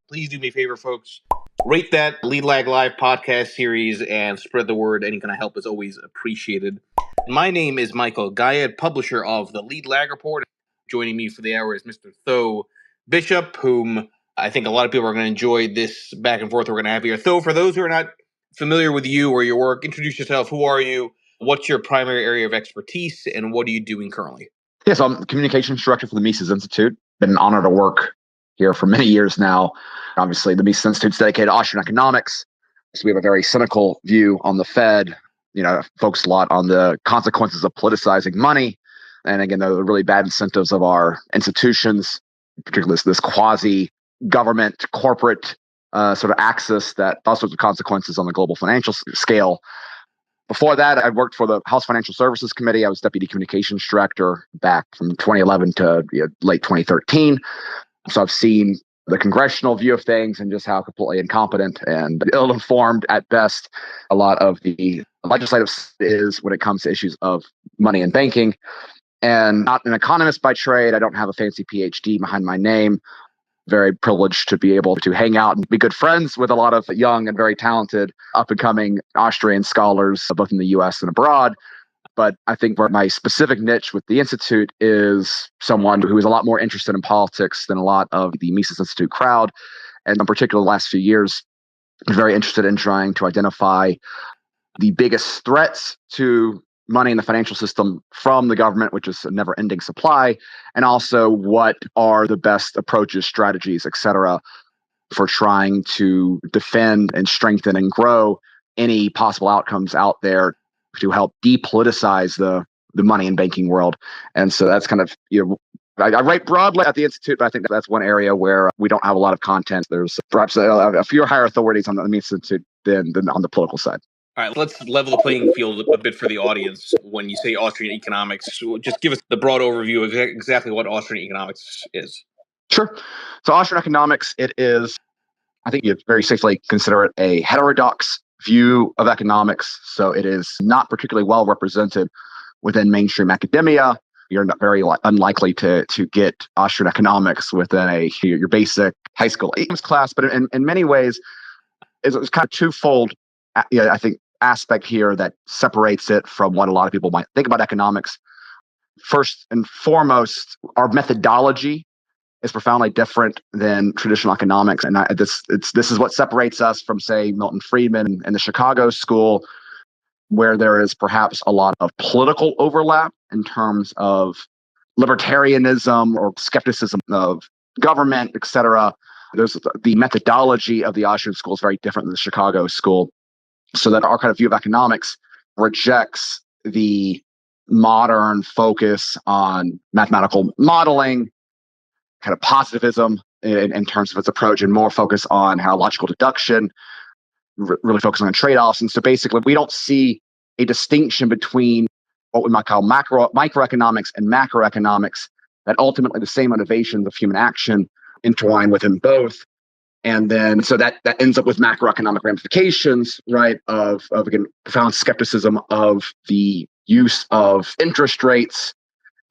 Please do me a favor, folks. Rate that Lead Lag Live podcast series and spread the word. Any kind of help is always appreciated. My name is Michael Gayed, publisher of the Lead Lag Report. Joining me for the hour is Mr. Tho Bishop, whom I think a lot of people are going to enjoy this back and forth we're going to have here. Tho, for those who are not familiar with you or your work, introduce yourself. Who are you? What's your primary area of expertise, and what are you doing currently? Yes, I'm the communications director for the Mises Institute. Been an honor to work here for many years now. Obviously, the Mises Institute's dedicated to Austrian economics. So we have a very cynical view on the Fed, focus a lot on the consequences of politicizing money. And again, the really bad incentives of our institutions, particularly this quasi-government corporate sort of axis that all sorts of consequences on the global financial scale. Before that, I worked for the House Financial Services Committee. I was deputy communications director back from 2011 to late 2013. So I've seen the congressional view of things and just how completely incompetent and ill-informed at best a lot of the legislative is when it comes to issues of money and banking. And not an economist by trade. I don't have a fancy PhD behind my name. Very privileged to be able to hang out and be good friends with a lot of young and very talented up-and-coming Austrian scholars, both in the US and abroad. But I think where my specific niche with the Institute is someone who is a lot more interested in politics than a lot of the Mises Institute crowd. And in particular, the last few years, I'm very interested in trying to identify the biggest threats to money in the financial system from the government, which is a never-ending supply, and also what are the best approaches, strategies, et cetera, for trying to defend and strengthen and grow any possible outcomes out there to help depoliticize the money and banking world. And so that's kind of, I write broadly at the Institute, but I think that's one area where we don't have a lot of content. There's perhaps a few higher authorities on the Mises Institute than on the political side. All right, let's level the playing field a bit for the audience. When you say Austrian economics, just give us the broad overview of exactly what Austrian economics is. Sure. So Austrian economics, it is, I think you very safely consider it a heterodox view of economics. So it is not particularly well represented within mainstream academia. You're not very unlikely to get Austrian economics within your basic high school economics class. But in many ways, it's kind of twofold, I think, aspect here that separates it from what a lot of people might think about economics. First and foremost, our methodology is profoundly different than traditional economics, and this is what separates us from, say, Milton Friedman and the Chicago School, where there is perhaps a lot of political overlap in terms of libertarianism or skepticism of government, et cetera. There's the methodology of the Austrian school is very different than the Chicago School. So that our kind of view of economics rejects the modern focus on mathematical modeling, kind of positivism in terms of its approach, and more focus on how logical deduction, really focusing on trade-offs. And so basically, we don't see a distinction between what we might call microeconomics and macroeconomics, that ultimately the same motivations of human action entwine within both. And then, so that ends up with macroeconomic ramifications, right, of again, profound skepticism of the use of interest rates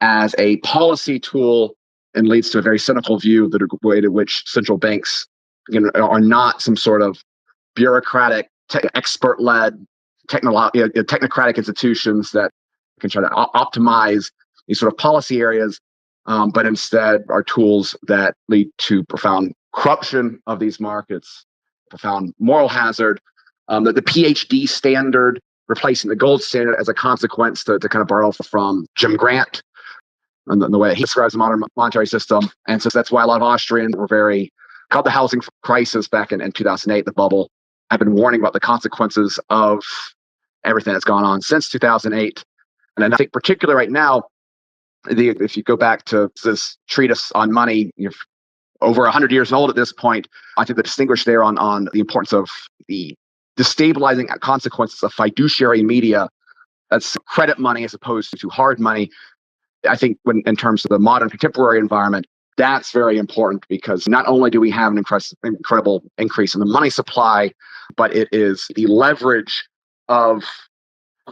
as a policy tool, and leads to a very cynical view of the way to which central banks are not some sort of bureaucratic, expert-led, technocratic institutions that can try to optimize these sort of policy areas, but instead are tools that lead to profound corruption of these markets, profound moral hazard, the PhD standard replacing the gold standard as a consequence, to kind of borrow from Jim Grant and the way he describes the modern monetary system. And so that's why a lot of Austrians were called the housing crisis back in 2008, the bubble. I've been warning about the consequences of everything that's gone on since 2008. And then I think particularly right now, if you go back to this treatise on money, over 100 years old at this point, I think the distinguish there on the importance of the destabilizing consequences of fiduciary media, that's credit money as opposed to hard money. I think in terms of the modern contemporary environment, that's very important, because not only do we have an incredible increase in the money supply, but it is the leverage of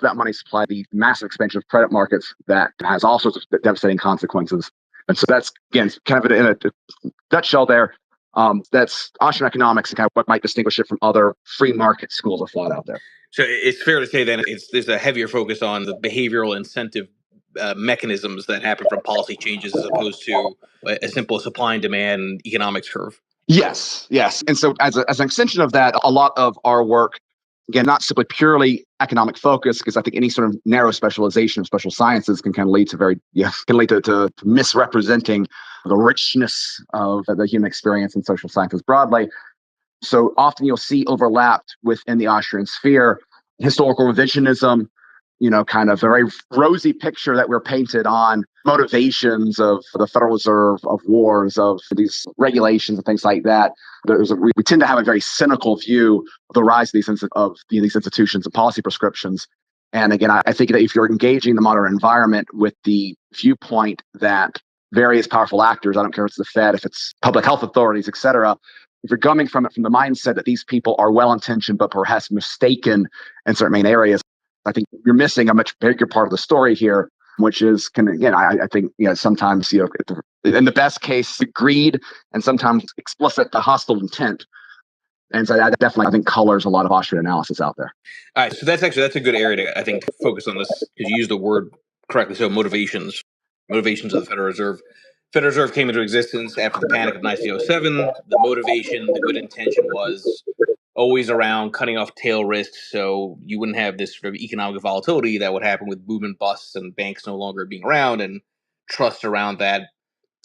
that money supply, the massive expansion of credit markets, that has all sorts of devastating consequences. And so that's, again, kind of in a nutshell there, That's Austrian economics and kind of what might distinguish it from other free market schools of thought out there. So it's fair to say then there's a heavier focus on the behavioral incentive mechanisms that happen from policy changes as opposed to a simple supply and demand economics curve. Yes. And so as an extension of that, a lot of our work, again, not simply purely economic focus, because I think any sort of narrow specialization of special sciences can kind of lead to misrepresenting the richness of the human experience in social sciences broadly. So often you'll see overlapped within the Austrian sphere historical revisionism, kind of a very rosy picture that we're painted on motivations of the Federal Reserve, of wars, of these regulations and things like that. We tend to have a very cynical view of the rise of these institutions and policy prescriptions. And again, I think that if you're engaging the modern environment with the viewpoint that various powerful actors, I don't care if it's the Fed, if it's public health authorities, et cetera, if you're coming from the mindset that these people are well-intentioned but perhaps mistaken in certain main areas, I think you're missing a much bigger part of the story here, which is, I think, sometimes, in the best case, greed, and sometimes explicit hostile intent. And so that definitely, I think, colors a lot of Austrian analysis out there. All right, so that's a good area to, I think, focus on this, because you used the word correctly. So motivations of the Federal Reserve. Federal Reserve came into existence after the panic of 1907. The motivation, the good intention was always around cutting off tail risks, so you wouldn't have this sort of economic volatility that would happen with boom and busts and banks no longer being around and trust around that.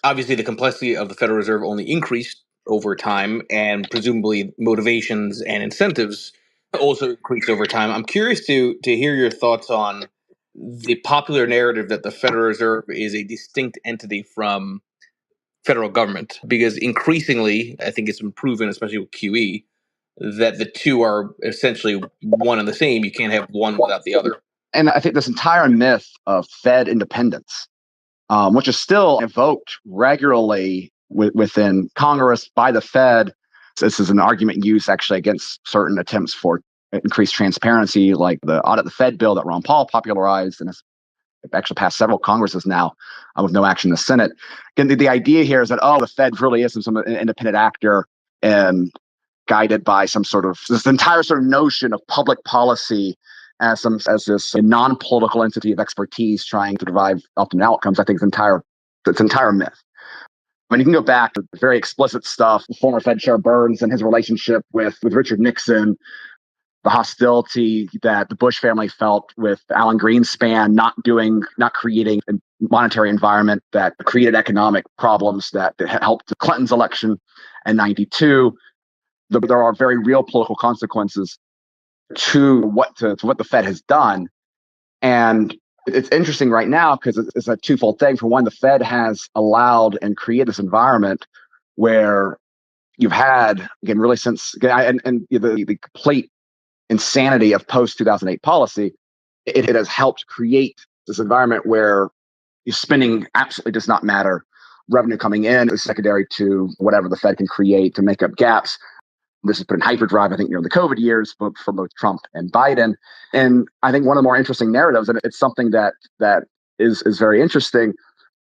Obviously, the complexity of the Federal Reserve only increased over time, and presumably motivations and incentives also increased over time. I'm curious to hear your thoughts on the popular narrative that the Federal Reserve is a distinct entity from federal government, because increasingly, I think it's been proven, especially with QE, that the two are essentially one and the same. You can't have one without the other. And I think this entire myth of Fed independence, which is still evoked regularly within Congress by the Fed. This is an argument used actually against certain attempts for increased transparency, like the Audit the Fed bill that Ron Paul popularized, and it's actually passed several Congresses now with no action in the Senate. Again, the idea here is that, the Fed really is some independent actor and guided by this entire sort of notion of public policy as this non-political entity of expertise trying to derive optimal outcomes. I think it's entire myth. I mean, you can go back to very explicit stuff, former Fed Chair Burns and his relationship with Richard Nixon, the hostility that the Bush family felt with Alan Greenspan not creating a monetary environment that created economic problems that helped Clinton's election in 92. There are very real political consequences to what the Fed has done. And it's interesting right now because it's a twofold thing. For one, the Fed has allowed and created this environment where you've had, again, really since, and the complete insanity of post-2008 policy, it has helped create this environment where spending absolutely does not matter. Revenue coming in is secondary to whatever the Fed can create to make up gaps. This has put in hyperdrive, I think, during the COVID years, but for both Trump and Biden. And I think one of the more interesting narratives, and it's something that is very interesting,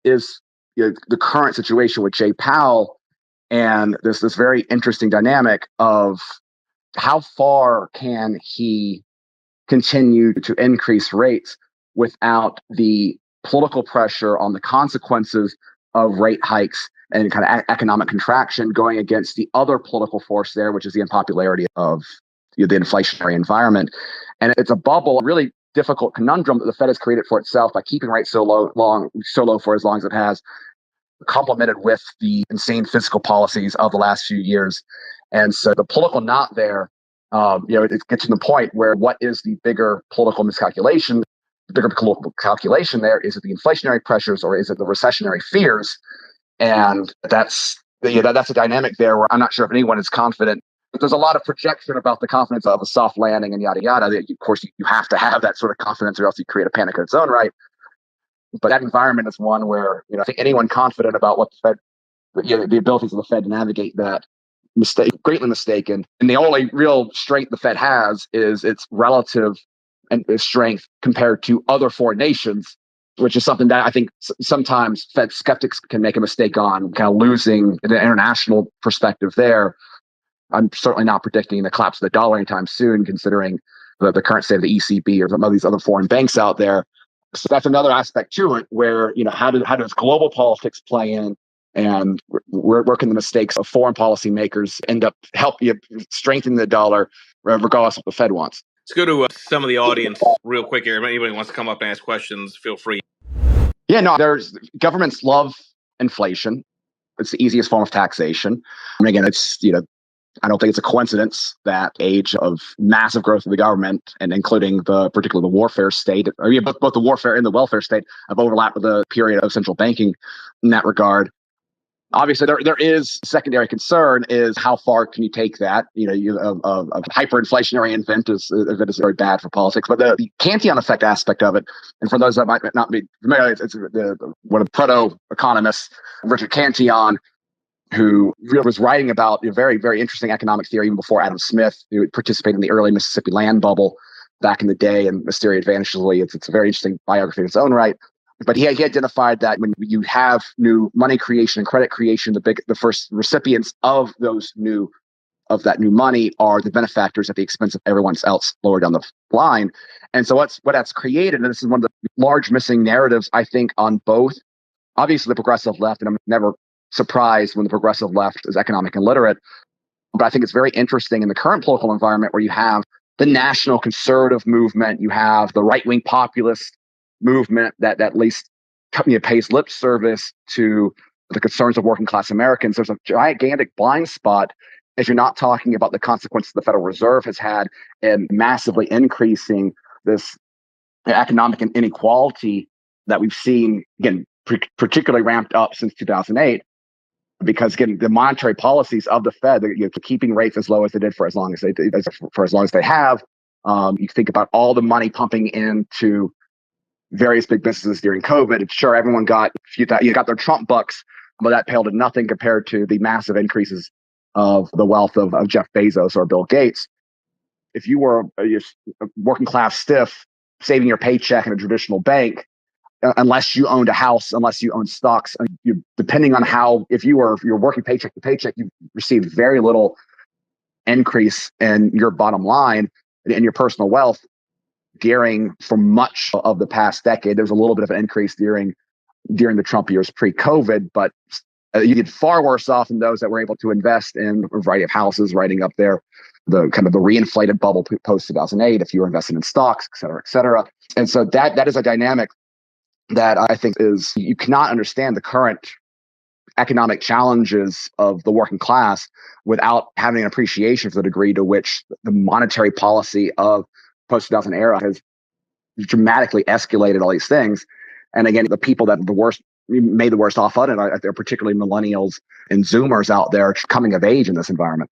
is the current situation with Jay Powell. And there's this very interesting dynamic of how far can he continue to increase rates without the political pressure on the consequences of rate hikes and kind of economic contraction going against the other political force there, which is the unpopularity of the inflationary environment. And it's a bubble, a really difficult conundrum that the Fed has created for itself by keeping rates so low for as long as it has, complemented with the insane fiscal policies of the last few years. And so the political knot there, it gets to the point where what is the bigger political miscalculation? The bigger political calculation there, is it the inflationary pressures or is it the recessionary fears? And that's a dynamic there where I'm not sure if anyone is confident. But there's a lot of projection about the confidence of a soft landing and yada yada. Of course, you have to have that sort of confidence, or else you create a panic in its own right. But that environment is one where I think anyone confident about what the Fed, the abilities of the Fed to navigate that, greatly mistaken. And the only real strength the Fed has is its relative and strength compared to other foreign nations. which is something that I think sometimes Fed skeptics can make a mistake on, kind of losing the international perspective there. I'm certainly not predicting the collapse of the dollar anytime soon, considering the current state of the ECB or some of these other foreign banks out there. So that's another aspect to it, where how does global politics play in, and where can the mistakes of foreign policy makers end up help you strengthen the dollar, regardless of what the Fed wants. Let's go to some of the audience real quick here. If anybody wants to come up and ask questions, feel free. Yeah, no, governments love inflation. It's the easiest form of taxation. And again, I don't think it's a coincidence that age of massive growth of the government, and including particularly the warfare state, or both the warfare and the welfare state, have overlapped with the period of central banking in that regard. Obviously, there is secondary concern is how far can you take that? A hyperinflationary event is very bad for politics. But the Cantillon effect aspect of it, and for those that might not be familiar, it's one of the proto-economists, Richard Cantillon, who was writing about a very, very interesting economic theory even before Adam Smith, who participated in the early Mississippi land bubble back in the day, and this theory advantageously. It's a very interesting biography in its own right. But he identified that when you have new money creation and credit creation, the first recipients of that new money are the benefactors at the expense of everyone else lower down the line. And so what that's created, and this is one of the large missing narratives, I think, on both, obviously the progressive left, and I'm never surprised when the progressive left is economic illiterate, but I think it's very interesting in the current political environment where you have the national conservative movement, you have the right-wing populist movement that at least pays lip service to the concerns of working class Americans. There's a gigantic blind spot if you're not talking about the consequences the Federal Reserve has had in massively increasing this economic inequality that we've seen, again, particularly ramped up since 2008. Because again, the monetary policies of the Fed, keeping rates as low as they did for as long as they have. You think about all the money pumping into various big businesses during COVID. It's sure everyone got their Trump bucks, but that paled in nothing compared to the massive increases of the wealth of Jeff Bezos or Bill Gates. If you were a working class stiff saving your paycheck in a traditional bank, unless you owned a house, unless you owned stocks, depending on if you're working paycheck to paycheck, you received very little increase in your bottom line and your personal wealth during for much of the past decade. There's a little bit of an increase during the Trump years pre-COVID, but you get far worse off than those that were able to invest in a variety of houses, writing up the kind of the reinflated bubble post 2008. If you were invested in stocks, et cetera, et cetera. And so that is a dynamic that I think you cannot understand the current economic challenges of the working class without having an appreciation for the degree to which the monetary policy of post-2000 era has dramatically escalated all these things. And again, the people that made the worst off on it are particularly millennials and Zoomers out there coming of age in this environment.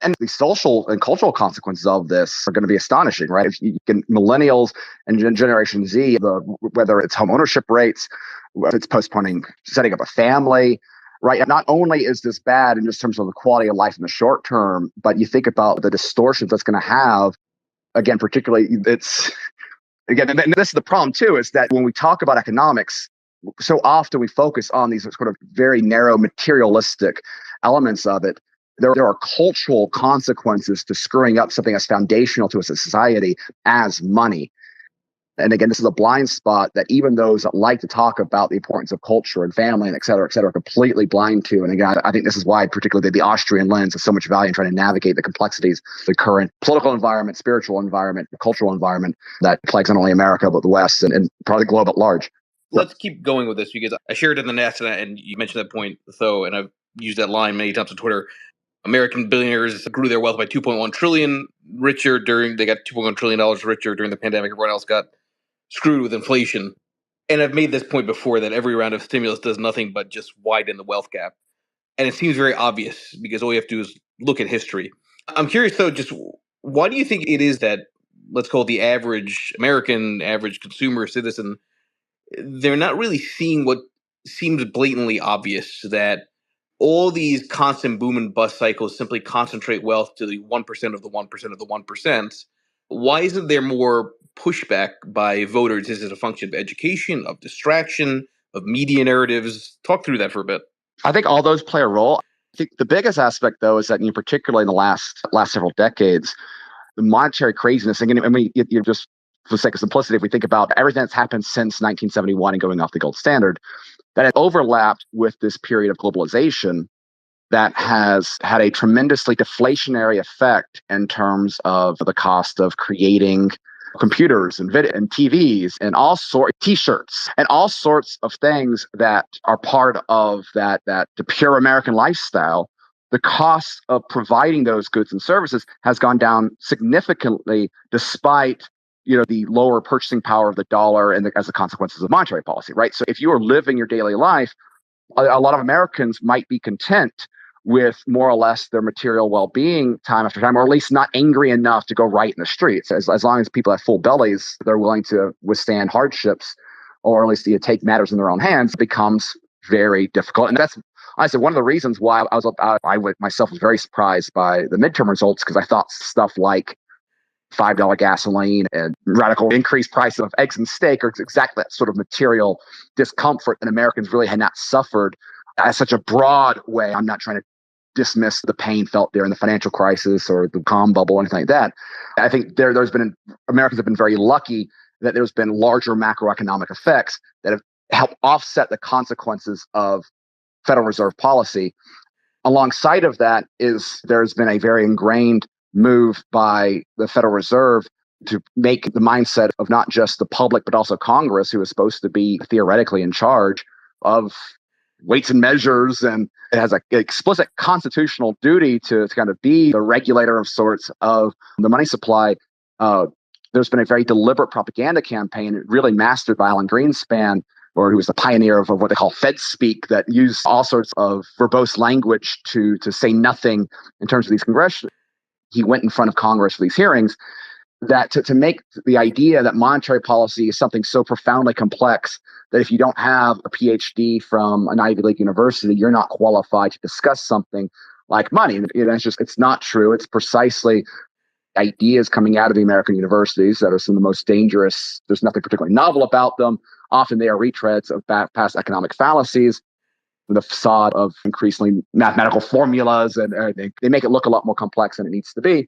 And the social and cultural consequences of this are going to be astonishing, right? If you can, millennials and Generation Z, whether it's home ownership rates, whether it's postponing setting up a family, right? Not only is this bad in just terms of the quality of life in the short term, but you think about the distortions that's going to have. Again, particularly, and this is the problem too, is that when we talk about economics, so often we focus on these sort of very narrow materialistic elements of it. There are cultural consequences to screwing up something as foundational to a society as money. And again, this is a blind spot that even those that like to talk about the importance of culture and family and et cetera, are completely blind to. And again, I think this is why particularly the Austrian lens has so much value in trying to navigate the complexities, the current political environment, spiritual environment, cultural environment that plagues not only America, but the West and probably the globe at large. Let's keep going with this because I shared in the nest and you mentioned that point, though, and I've used that line many times on Twitter. American billionaires grew their wealth by 2.1 trillion richer they got $2.1 trillion richer during the pandemic. Everyone else got screwed with inflation. And I've made this point before that every round of stimulus does nothing but just widen the wealth gap. And it seems very obvious because all you have to do is look at history. I'm curious, though, just why do you think it is that, let's call it the average American, average consumer, citizen, they're not really seeing what seems blatantly obvious, that all these constant boom and bust cycles simply concentrate wealth to the 1% of the 1% of the 1%. Why isn't there more pushback by voters? Is it a function of education, of distraction, of media narratives? Talk through that for a bit. I think all those play a role. I think the biggest aspect, though, is that particularly in the last several decades, the monetary craziness. And I mean, you just for the sake of simplicity, if we think about everything that's happened since 1971 and going off the gold standard, that it overlapped with this period of globalization that has had a tremendously deflationary effect in terms of the cost of creating computers and video and TVs and all sorts t-shirts and all sorts of things that are part of the pure American lifestyle. The cost of providing those goods and services has gone down significantly despite the lower purchasing power of the dollar and as the consequences of monetary policy, right? So if you are living your daily life, a lot of Americans might be content with more or less their material well-being time after time, or at least not angry enough to go right in the streets. As long as people have full bellies, they're willing to withstand hardships, or at least take matters in their own hands. It becomes very difficult. And that's honestly one of the reasons why I myself was very surprised by the midterm results, because I thought stuff like $5 gasoline and radical increased price of eggs and steak are exactly that sort of material discomfort that Americans really had not suffered as such a broad way. I'm not trying to dismiss the pain felt during the financial crisis or the calm bubble or anything like that. I think Americans have been very lucky that there's been larger macroeconomic effects that have helped offset the consequences of Federal Reserve policy. Alongside of that there's been a very ingrained move by the Federal Reserve to make the mindset of not just the public, but also Congress, who is supposed to be theoretically in charge of weights and measures, and it has an explicit constitutional duty to kind of be the regulator of sorts of the money supply. There's been a very deliberate propaganda campaign, really mastered by Alan Greenspan, who was the pioneer of what they call Fed speak, that used all sorts of verbose language to say nothing in terms of these congressional. He went in front of Congress for these hearings, that to make the idea that monetary policy is something so profoundly complex that if you don't have a PhD from an Ivy League university, you're not qualified to discuss something like money. It's not true. It's precisely ideas coming out of the American universities that are some of the most dangerous. There's nothing particularly novel about them. Often they are retreads of past economic fallacies, the facade of increasingly mathematical formulas, and they make it look a lot more complex than it needs to be.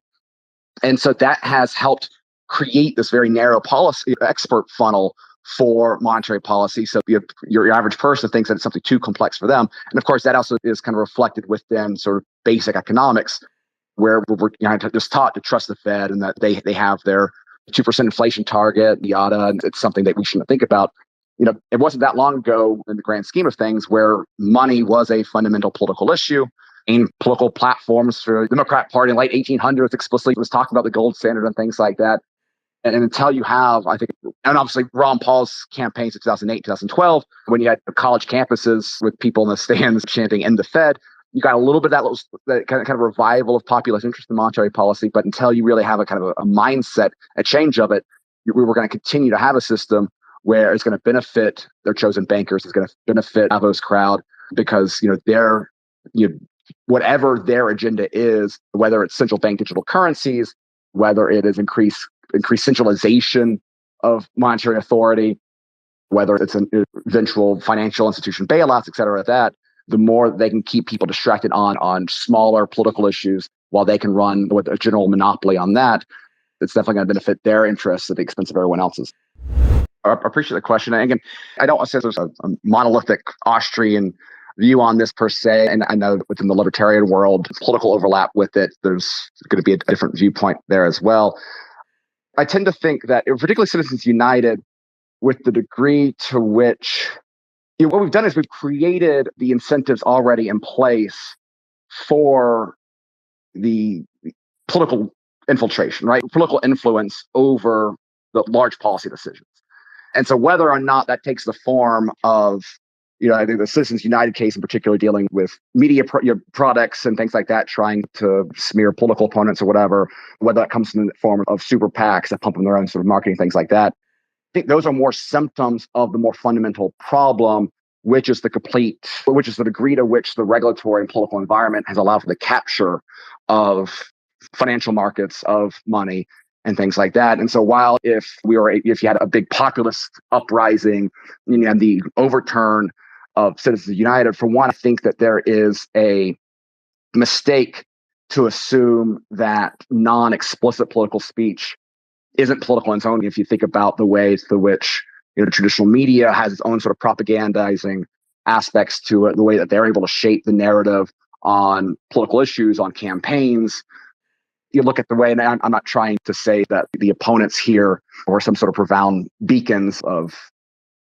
And so that has helped create this very narrow policy expert funnel for monetary policy. So your average person thinks that it's something too complex for them. And of course, that also is kind of reflected within sort of basic economics, where we're just taught to trust the Fed and that they have their 2% inflation target, yada, and it's something that we shouldn't think about. It wasn't that long ago in the grand scheme of things where money was a fundamental political issue. And political platforms for the Democrat Party in the late 1800s explicitly was talking about the gold standard and things like that. And until you have, I think, and obviously Ron Paul's campaigns in 2008, 2012, when you had college campuses with people in the stands chanting "End the Fed," you got a little bit of that kind of revival of populist interest in monetary policy. But until you really have a kind of a mindset, a change of it, we were going to continue to have a system where it's going to benefit their chosen bankers, it's going to benefit Davos crowd, because they're whatever their agenda is, whether it's central bank digital currencies, whether it is increased centralization of monetary authority, whether it's an eventual financial institution bailouts, et cetera, the more they can keep people distracted on smaller political issues while they can run with a general monopoly on that, it's definitely going to benefit their interests at the expense of everyone else's. I appreciate the question. And again, I don't want to say there's a monolithic Austrian view on this per se. And I know within the libertarian world, political overlap with it, there's going to be a different viewpoint there as well. I tend to think that, particularly Citizens United, with the degree to which what we've done is we've created the incentives already in place for the political infiltration, right? Political influence over the large policy decisions. And so whether or not that takes the form of, I think the Citizens United case in particular, dealing with media products and things like that, trying to smear political opponents or whatever, whether that comes in the form of super PACs that pump in their own sort of marketing, things like that. I think those are more symptoms of the more fundamental problem, which is the degree to which the regulatory and political environment has allowed for the capture of financial markets, of money, and things like that. And so while if you had a big populist uprising, and the overturn of Citizens United, for one, I think that there is a mistake to assume that non-explicit political speech isn't political in its own. If you think about the ways through which the traditional media has its own sort of propagandizing aspects to it, the way that they're able to shape the narrative on political issues, on campaigns. You look at the way, and I'm not trying to say that the opponents here were some sort of profound beacons of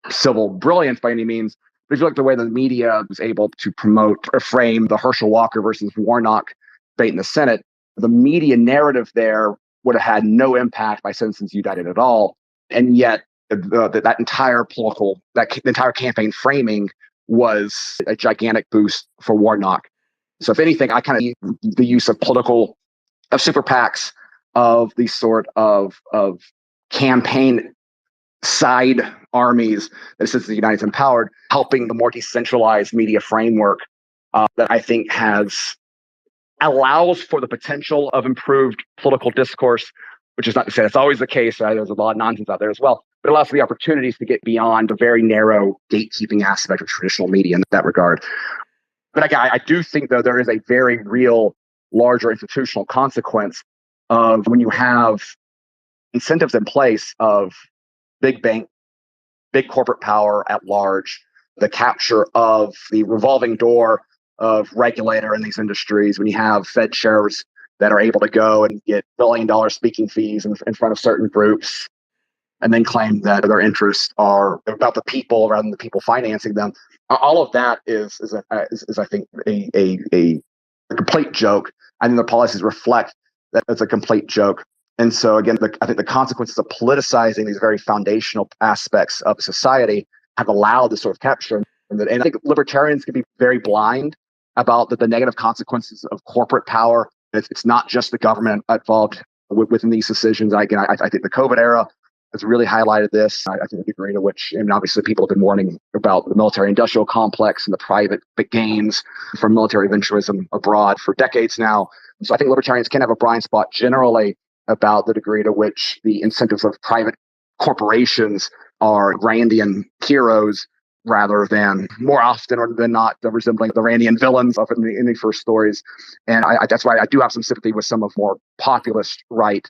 civil brilliance by any means, but if you look at the way the media was able to promote or frame the Herschel Walker versus Warnock debate in the Senate, the media narrative there would have had no impact by Citizens United at all. And yet that entire campaign framing was a gigantic boost for Warnock. So if anything, I kind of the use of super PACs, of these sort of campaign side armies that Citizens United empowered, helping the more decentralized media framework that I think allows for the potential of improved political discourse, which is not to say that's always the case. Right? There's a lot of nonsense out there as well, but it allows for the opportunities to get beyond the very narrow gatekeeping aspect of traditional media in that regard. But again, I do think, though, there is a very real, larger institutional consequence of when you have incentives in place of big bank, big corporate power at large, the capture of the revolving door of regulator in these industries, when you have Fed chairs that are able to go and get billion-dollar speaking fees in front of certain groups and then claim that their interests are about the people rather than the people financing them. All of that is I think, a complete joke. I think the policies reflect that it's a complete joke. And so again, I think the consequences of politicizing these very foundational aspects of society have allowed this sort of capture. And I think libertarians can be very blind about the negative consequences of corporate power. It's not just the government involved within these decisions. I think the COVID era has really highlighted this. I think the degree to which, and obviously people have been warning about the military-industrial complex and the private gains from military venturism abroad for decades now. So I think libertarians can have a blind spot generally about the degree to which the incentives of private corporations are Randian heroes rather than, more often than not, resembling the Randian villains of in the first stories. And that's why I do have some sympathy with some of more populist right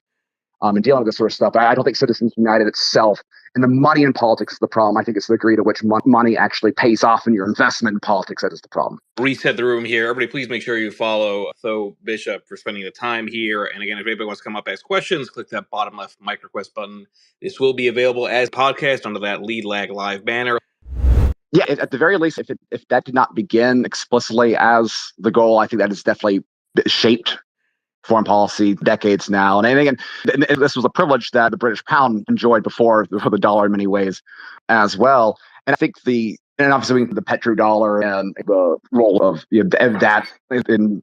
in dealing with this sort of stuff. But I don't think Citizens United itself, and the money in politics is the problem. I think it's the degree to which money actually pays off in your investment in politics that is the problem. Reset the room here. Everybody, please make sure you follow Tho Bishop for spending the time here. And again, if anybody wants to come up, ask questions, click that bottom left mic request button. This will be available as podcast under that Lead Lag Live banner. Yeah, at the very least, if that did not begin explicitly as the goal, I think that has definitely shaped foreign policy decades now. And this was a privilege that the British pound enjoyed before the dollar in many ways as well. And I think and obviously the petrodollar and the role of that in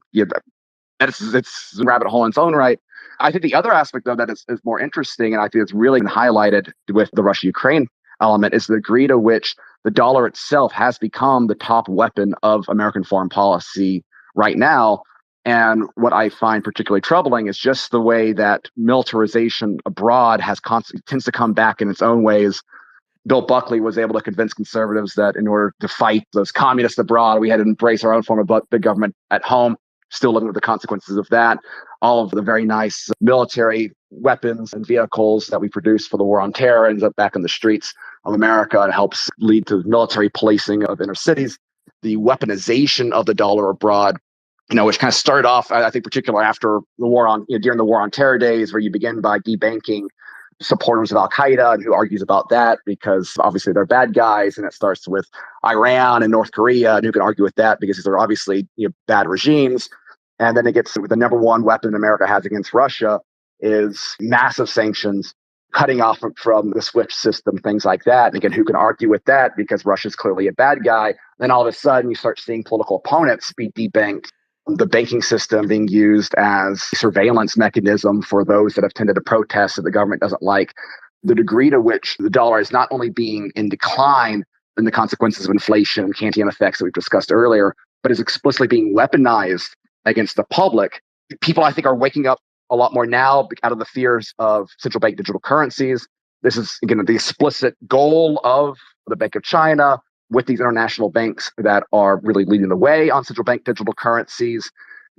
it's a rabbit hole in its own right. I think the other aspect, though, that is more interesting, and I think it's really been highlighted with the Russia-Ukraine element, is the degree to which the dollar itself has become the top weapon of American foreign policy right now. And what I find particularly troubling is just the way that militarization abroad tends to come back in its own ways. Bill Buckley was able to convince conservatives that in order to fight those communists abroad, we had to embrace our own form of big government at home, still living with the consequences of that. All of the very nice military weapons and vehicles that we produce for the war on terror ends up back in the streets of America and helps lead to military policing of inner cities. The weaponization of the dollar abroad, which kind of started off, I think, particularly after the war on, during the war on terror days, where you begin by debanking supporters of Al Qaeda, and who argues about that because obviously they're bad guys, and it starts with Iran and North Korea, and who can argue with that because they're obviously bad regimes. And then it gets to the number one weapon America has against Russia is massive sanctions, cutting off from the SWIFT system, things like that. And again, who can argue with that because Russia's clearly a bad guy? Then all of a sudden you start seeing political opponents be debanked, the banking system being used as a surveillance mechanism for those that have tended to protest that the government doesn't like. The degree to which the dollar is not only being in decline in the consequences of inflation and Kantian effects that we've discussed earlier, but is explicitly being weaponized against the public. People, I think, are waking up a lot more now out of the fears of central bank digital currencies. This is, again, the explicit goal of the Bank of China with these international banks that are really leading the way on central bank digital currencies.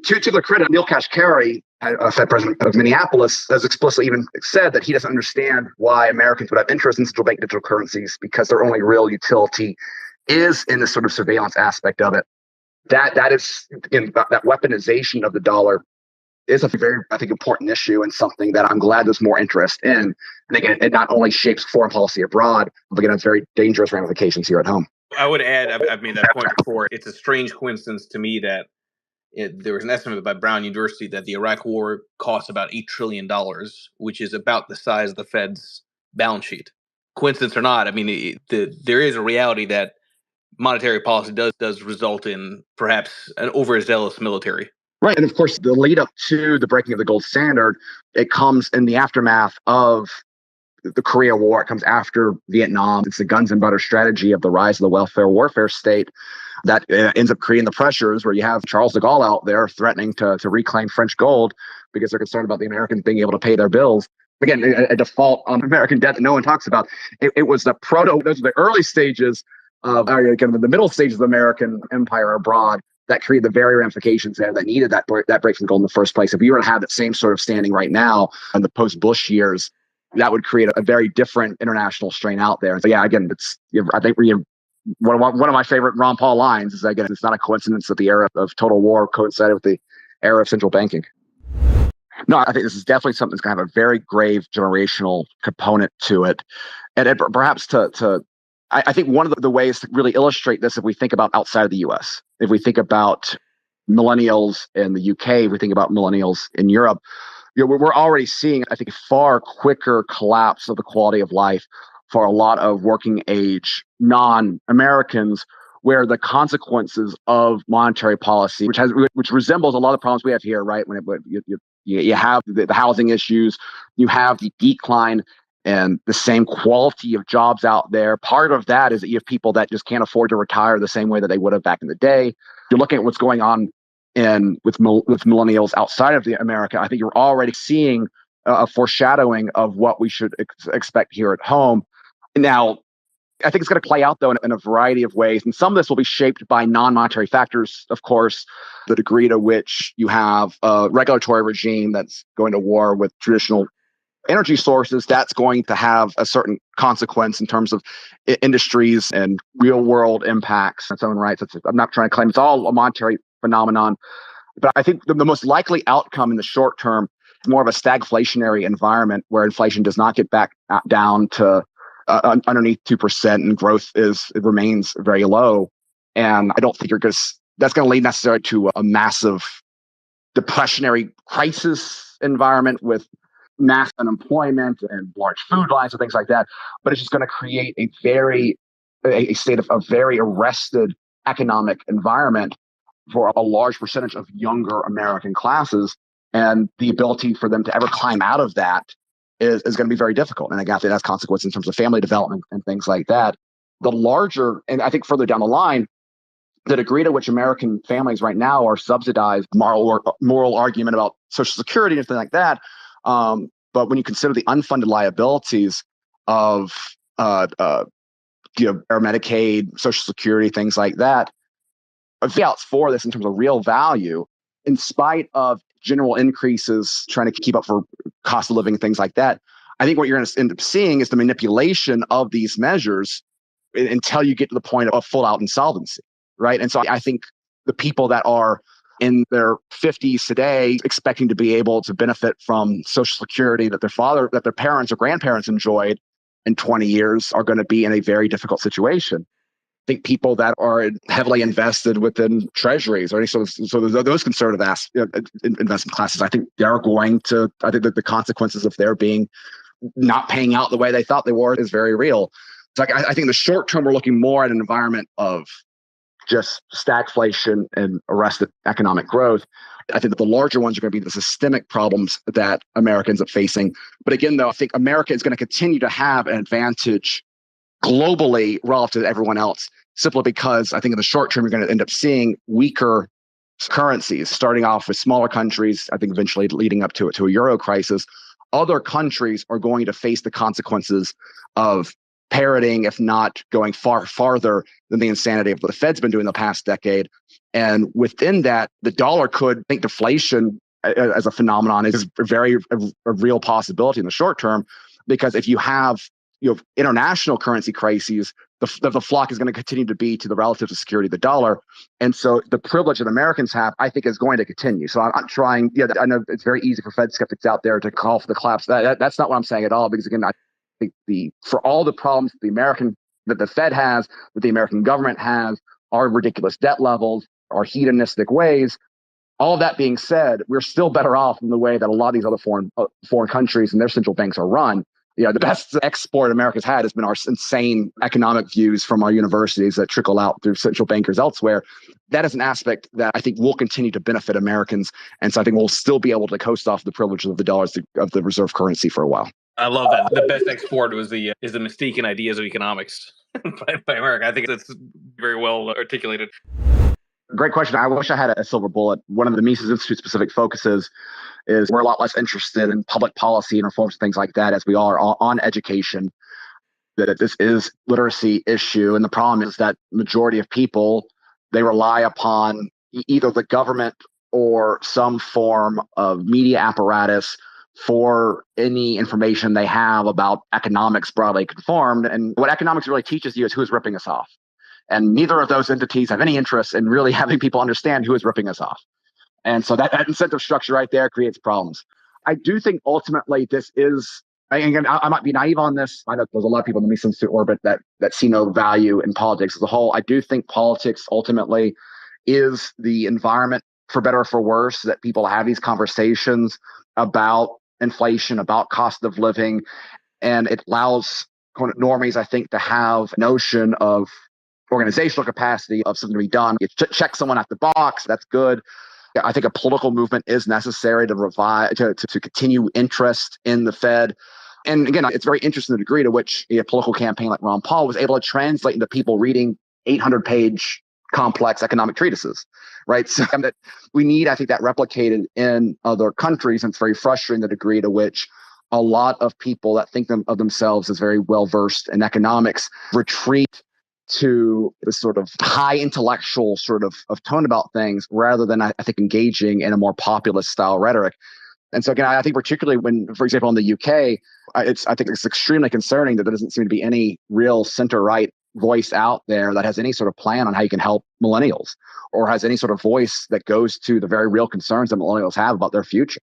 To their credit, Neil Kashkari, Fed president of Minneapolis, has explicitly even said that he doesn't understand why Americans would have interest in central bank digital currencies because their only real utility is in the sort of surveillance aspect of it. That is, again, that weaponization of the dollar is a very, I think, important issue and something that I'm glad there's more interest in. And again, it not only shapes foreign policy abroad, but again, it's very dangerous ramifications here at home. I would add, I've made that point before, it's a strange coincidence to me that there was an estimate by Brown University that the Iraq War cost about $8 trillion, which is about the size of the Fed's balance sheet. Coincidence or not, I mean, there is a reality that monetary policy does result in perhaps an overzealous military. Right. And of course, the lead up to the breaking of the gold standard, it comes in the aftermath of the Korea War. It comes after Vietnam. It's the guns and butter strategy of the rise of the welfare warfare state that ends up creating the pressures where you have Charles de Gaulle out there threatening to reclaim French gold because they're concerned about the Americans being able to pay their bills. Again, a default on American debt that no one talks about. It was the those are the early stages of, again, the middle stages of American empire abroad that created the very ramifications there that needed that break from gold in the first place. If you were to have that same sort of standing right now in the post-Bush years, that would create a very different international strain out there. So yeah, again, I think one of my favorite Ron Paul lines is, again, it's not a coincidence that the era of total war coincided with the era of central banking. No, I think this is definitely something that's going to have a very grave generational component to it. And perhaps I think one of the ways to really illustrate this, if we think about outside of the US, if we think about millennials in the UK, if we think about millennials in Europe, we're already seeing, I think, a far quicker collapse of the quality of life for a lot of working age non-Americans, where the consequences of monetary policy, which resembles a lot of the problems we have here, right? When you have the housing issues, you have the decline and the same quality of jobs out there. Part of that is that you have people that just can't afford to retire the same way that they would have back in the day. You're looking at what's going on with millennials outside of America. I think you're already seeing a foreshadowing of what we should expect here at home. Now, I think it's going to play out, though, in a variety of ways. And some of this will be shaped by non-monetary factors, of course, the degree to which you have a regulatory regime that's going to war with traditional energy sources. That's going to have a certain consequence in terms of industries and real world impacts in its own rights. I'm not trying to claim it's all a monetary phenomenon, but I think the most likely outcome in the short term is more of a stagflationary environment where inflation does not get back down to underneath 2%, and growth remains very low. And I don't think that's going to lead necessarily to a massive depressionary crisis environment with mass unemployment and large food lines and things like that. But it's just going to create a state of a very arrested economic environment for a large percentage of younger American classes. And the ability for them to ever climb out of that is going to be very difficult. And again, I think that's consequence in terms of family development and things like that. The larger, and I think further down the line, the degree to which American families right now are subsidized, moral argument about Social Security and things like that. But when you consider the unfunded liabilities of Medicaid, Social Security, things like that, fiats for this in terms of real value, in spite of general increases trying to keep up for cost of living and things like that, I think what you're going to end up seeing is the manipulation of these measures until you get to the point of full out insolvency, right? And so I think the people that are in their 50s today expecting to be able to benefit from Social Security that their parents or grandparents enjoyed in 20 years are going to be in a very difficult situation. I think people that are heavily invested within treasuries or those conservative investment classes, I think that the consequences of their being not paying out the way they thought they were is very real. So I think in the short term, we're looking more at an environment of just stagflation and arrested economic growth. I think that the larger ones are going to be the systemic problems that America ends up facing. But again, though, I think America is going to continue to have an advantage globally relative to everyone else, simply because I think in the short term, you're going to end up seeing weaker currencies, starting off with smaller countries, I think eventually leading up to a euro crisis. Other countries are going to face the consequences of parroting, if not going farther than the insanity of what the Fed's been doing the past decade. And within that, the dollar could, I think deflation as a phenomenon is a real possibility in the short term, because if you have international currency crises, the flock is going to continue to be to the relative security of the dollar. And so the privilege that Americans have, I think, is going to continue. So I'm trying, I know it's very easy for Fed skeptics out there to call for the collapse. That's not what I'm saying at all, because again, I think for all the problems that the Fed has, that the American government has, our ridiculous debt levels, our hedonistic ways, all of that being said, we're still better off in the way that a lot of these other foreign countries and their central banks are run. The best export America's had has been our insane economic views from our universities that trickle out through central bankers elsewhere. That is an aspect that I think will continue to benefit Americans. And so I think we'll still be able to coast off the privileges of the dollars of the reserve currency for a while. I love that. The best export is the mistaken ideas of economics by America. I think that's very well articulated. Great question. I wish I had a silver bullet. One of the Mises Institute specific focuses is we're a lot less interested in public policy and reforms and things like that as we are on education, that this is literacy issue. And the problem is that majority of people, they rely upon either the government or some form of media apparatus for any information they have about economics broadly conformed. And what economics really teaches you is who's ripping us off. And neither of those entities have any interest in really having people understand who is ripping us off. And so that incentive structure right there creates problems. I do think ultimately this is, again, I might be naive on this. I know there's a lot of people in the Mises Institute orbit that see no value in politics as a whole. I do think politics ultimately is the environment, for better or for worse, that people have these conversations about inflation, about cost of living. And it allows normies, I think, to have a notion of organizational capacity of something to be done. You check someone at the box, that's good. I think a political movement is necessary to revive, to continue interest in the Fed. And again, it's very interesting the degree to which a political campaign like Ron Paul was able to translate into people reading 800-page complex economic treatises, right? So that we need, I think, that replicated in other countries. And it's very frustrating the degree to which a lot of people that think of themselves as very well-versed in economics retreat to the sort of high intellectual sort of tone about things, rather than, I think, engaging in a more populist style rhetoric. And so again, I think particularly when, for example, in the UK, I think it's extremely concerning that there doesn't seem to be any real center-right voice out there that has any sort of plan on how you can help millennials, or has any sort of voice that goes to the very real concerns that millennials have about their future.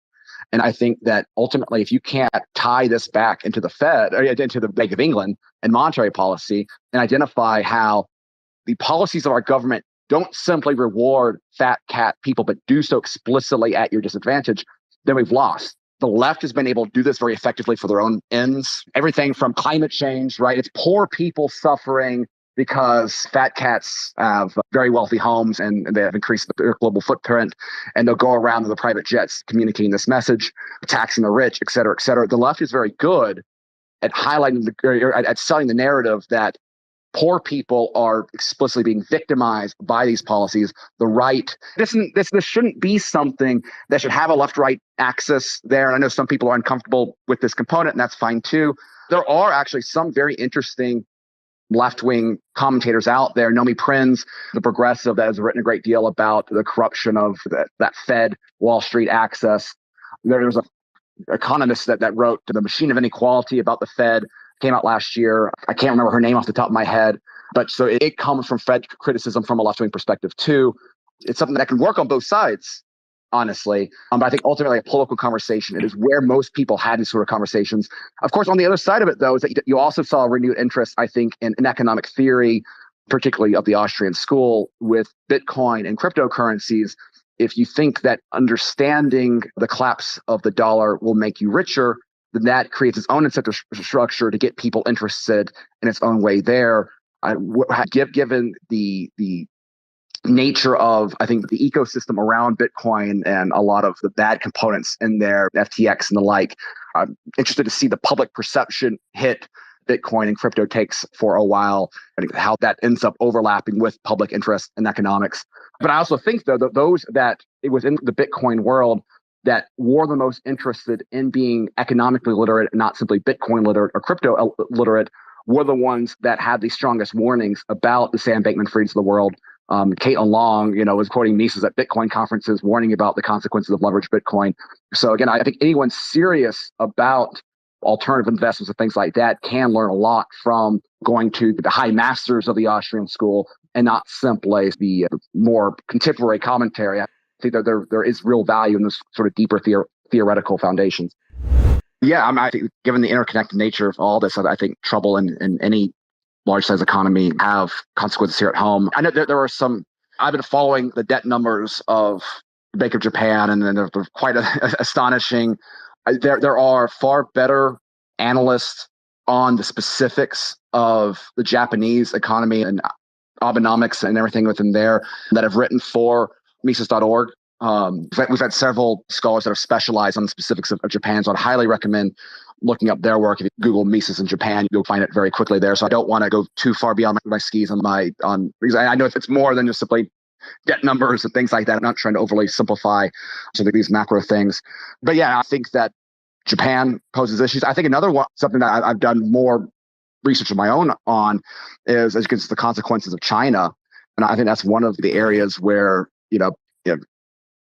And I think that ultimately, if you can't tie this back into the Fed, or into the Bank of England and monetary policy, and identify how the policies of our government don't simply reward fat cat people, but do so explicitly at your disadvantage, then we've lost. The left has been able to do this very effectively for their own ends. Everything from climate change, right? It's poor people suffering because fat cats have very wealthy homes and they have increased their global footprint, and they'll go around in the private jets communicating this message, taxing the rich, et cetera, et cetera. The left is very good at highlighting at selling the narrative that poor people are explicitly being victimized by these policies. The right, this shouldn't be something that should have a left-right axis there. And I know some people are uncomfortable with this component, and that's fine too. There are actually some very interesting left-wing commentators out there. Nomi Prinz, the progressive, that has written a great deal about the corruption of that Fed Wall Street access. There was an economist that wrote The Machine of Inequality about the Fed, came out last year. I can't remember her name off the top of my head, but so it comes from Fed criticism from a left-wing perspective too. It's something that can work on both sides, honestly. But I think ultimately a political conversation, it is where most people had these sort of conversations. Of course, on the other side of it, though, is that you also saw a renewed interest, I think, in economic theory, particularly of the Austrian school, with Bitcoin and cryptocurrencies. If you think that understanding the collapse of the dollar will make you richer, then that creates its own incentive structure to get people interested in its own way there. Given the nature of, I think, the ecosystem around Bitcoin and a lot of the bad components in there, FTX and the like, I'm interested to see the public perception hit Bitcoin and crypto takes for a while, and how that ends up overlapping with public interest in economics. But I also think, though, that those that it was in the Bitcoin world that were the most interested in being economically literate, not simply Bitcoin literate or crypto literate, were the ones that had the strongest warnings about the Sam Bankman-Frieds of the world. Caitlin Long, was quoting Mises at Bitcoin conferences, warning about the consequences of leveraged Bitcoin. So again, I think anyone serious about alternative investments and things like that can learn a lot from going to the high masters of the Austrian school and not simply the more contemporary commentary. I think that there is real value in this sort of deeper theoretical foundations. Yeah, I think given the interconnected nature of all this, I think trouble in any large size economy have consequences here at home. I know there are some, I've been following the debt numbers of the Bank of Japan, and then they're quite astonishing. There are far better analysts on the specifics of the Japanese economy and Abenomics and everything within there that have written for Mises.org. We've had several scholars that have specialized on the specifics of Japan, so I'd highly recommend looking up their work. If you Google Mises in Japan, you'll find it very quickly there. So I don't want to go too far beyond my skis because I know it's more than just simply debt numbers and things like that. I'm not trying to overly simplify some of these macro things. But yeah, I think that Japan poses issues. I think another one, something that I've done more research of my own on is, as you can see, the consequences of China. And I think that's one of the areas where,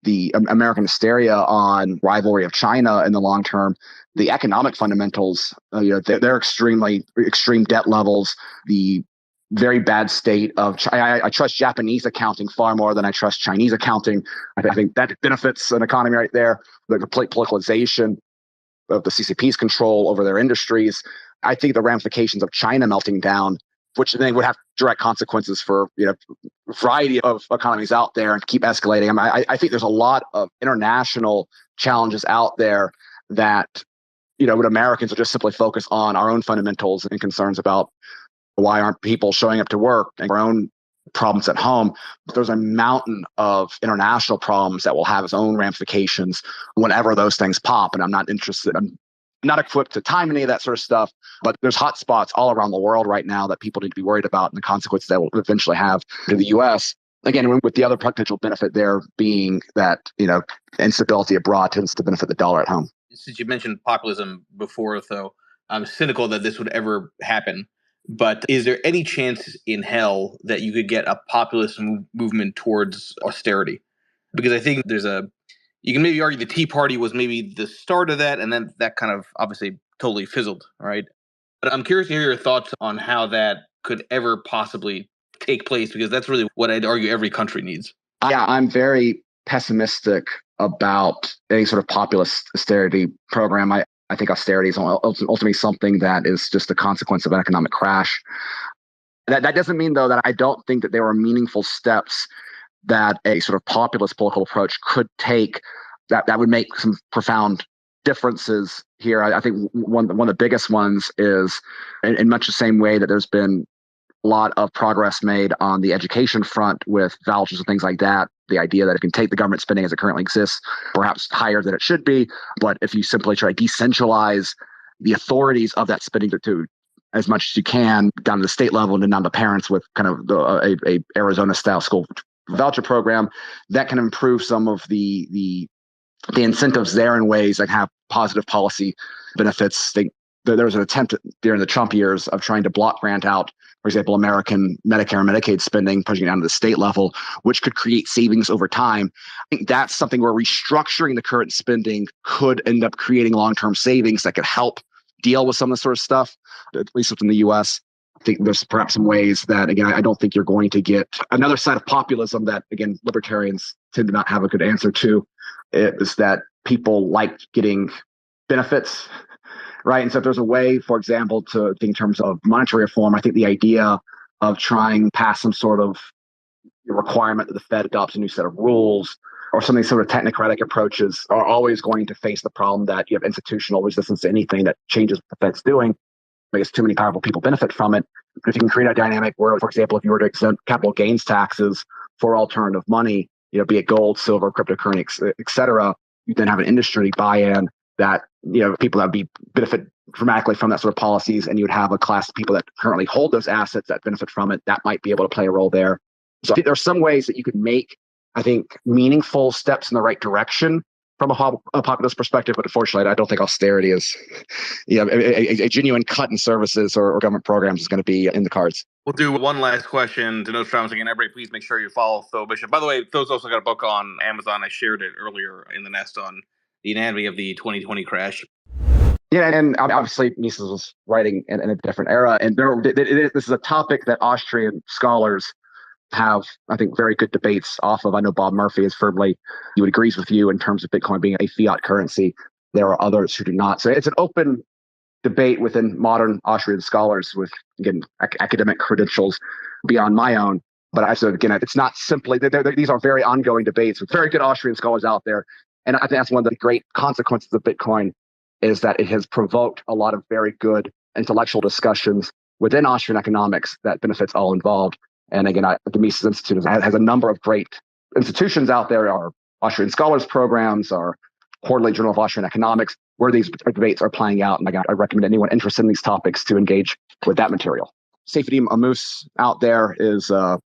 the American hysteria on rivalry of China in the long term, the economic fundamentals, they're extreme debt levels, the very bad state of China. I trust Japanese accounting far more than I trust Chinese accounting. I think that benefits an economy right there. The complete politicalization of the CCP's control over their industries. I think the ramifications of China melting down, which then would have direct consequences for a variety of economies out there and keep escalating. I think there's a lot of international challenges out there that when Americans will just simply focus on our own fundamentals and concerns about why aren't people showing up to work and our own problems at home. But there's a mountain of international problems that will have its own ramifications whenever those things pop. And I'm not interested. I'm not equipped to time any of that sort of stuff, but there's hot spots all around the world right now that people need to be worried about and the consequences that will eventually have to the U.S. Again, with the other potential benefit there being that, instability abroad tends to benefit the dollar at home. Since you mentioned populism before, though, I'm cynical that this would ever happen. But is there any chance in hell that you could get a populist movement towards austerity? Because I think you can maybe argue the Tea Party was maybe the start of that, and then that kind of obviously totally fizzled, right? But I'm curious to hear your thoughts on how that could ever possibly take place, because that's really what I'd argue every country needs. Yeah, I'm very pessimistic about any sort of populist austerity program. I think austerity is ultimately something that is just a consequence of an economic crash. That doesn't mean, though, that I don't think that there are meaningful steps that a sort of populist political approach could take that would make some profound differences here. I think one of the biggest ones is in much the same way that there's been a lot of progress made on the education front with vouchers and things like that. The idea that it can take the government spending as it currently exists, perhaps higher than it should be, but if you simply try to decentralize the authorities of that spending to as much as you can down to the state level and then down to parents with kind of a Arizona style school voucher program, that can improve some of the incentives there in ways that have positive policy benefits. There was an attempt during the Trump years of trying to block grant out, for example, American Medicare and Medicaid spending, pushing it down to the state level, which could create savings over time. I think that's something where restructuring the current spending could end up creating long-term savings that could help deal with some of the sort of stuff, at least within the U.S. I think there's perhaps some ways that, again, I don't think you're going to get another side of populism that, again, libertarians tend to not have a good answer to, is that people like getting benefits, right? And so if there's a way, for example, to think in terms of monetary reform, I think the idea of trying to pass some sort of requirement that the Fed adopts a new set of rules or some of these sort of technocratic approaches are always going to face the problem that you have institutional resistance to anything that changes what the Fed's doing. Because too many powerful people benefit from it. But if you can create a dynamic where, for example, if you were to exempt capital gains taxes for alternative money, be it gold, silver, cryptocurrency, et cetera, you then have an industry buy-in that, people that would be benefit dramatically from that sort of policies, and you would have a class of people that currently hold those assets that benefit from it that might be able to play a role there. So I think there are some ways that you could make, I think, meaningful steps in the right direction from a populist perspective, but unfortunately, I don't think austerity is, a genuine cut in services or government programs is going to be in the cards. We'll do one last question to Nostradamus again. Everybody, please make sure you follow Phil Bishop. By the way, Phil's also got a book on Amazon. I shared it earlier in the nest on the anatomy of the 2020 crash. Yeah, and obviously Mises was writing in a different era, and this is a topic that Austrian scholars have, I think, very good debates off of. I know Bob Murphy is firmly, he would agrees with you in terms of Bitcoin being a fiat currency. There are others who do not. So it's an open debate within modern Austrian scholars with, again, academic credentials beyond my own. But I said, again, it's not simply, these are very ongoing debates with very good Austrian scholars out there. And I think that's one of the great consequences of Bitcoin is that it has provoked a lot of very good intellectual discussions within Austrian economics that benefits all involved. And again, the Mises Institute has a number of great institutions out there, our Austrian Scholars Programs, our Quarterly Journal of Austrian Economics, where these debates are playing out. And I recommend anyone interested in these topics to engage with that material. Seyfeddim Ammous out there is a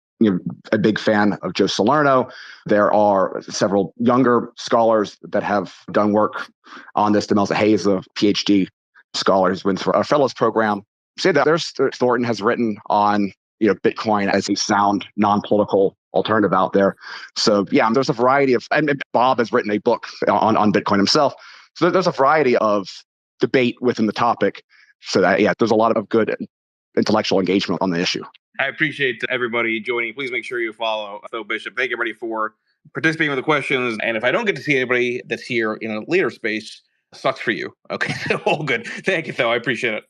big fan of Joe Salerno. There are several younger scholars that have done work on this. Demelza Hayes, a PhD scholar who's been through a fellows program. Say that Thornton has written on Bitcoin as a sound, non-political alternative out there. So yeah, there's a variety of, and Bob has written a book on Bitcoin himself. So there's a variety of debate within the topic. So that, yeah, there's a lot of good intellectual engagement on the issue. I appreciate everybody joining. Please make sure you follow Phil Bishop. Thank everybody for participating with the questions. And if I don't get to see anybody that's here in a later space, sucks for you. Okay, all good. Thank you, Phil. I appreciate it.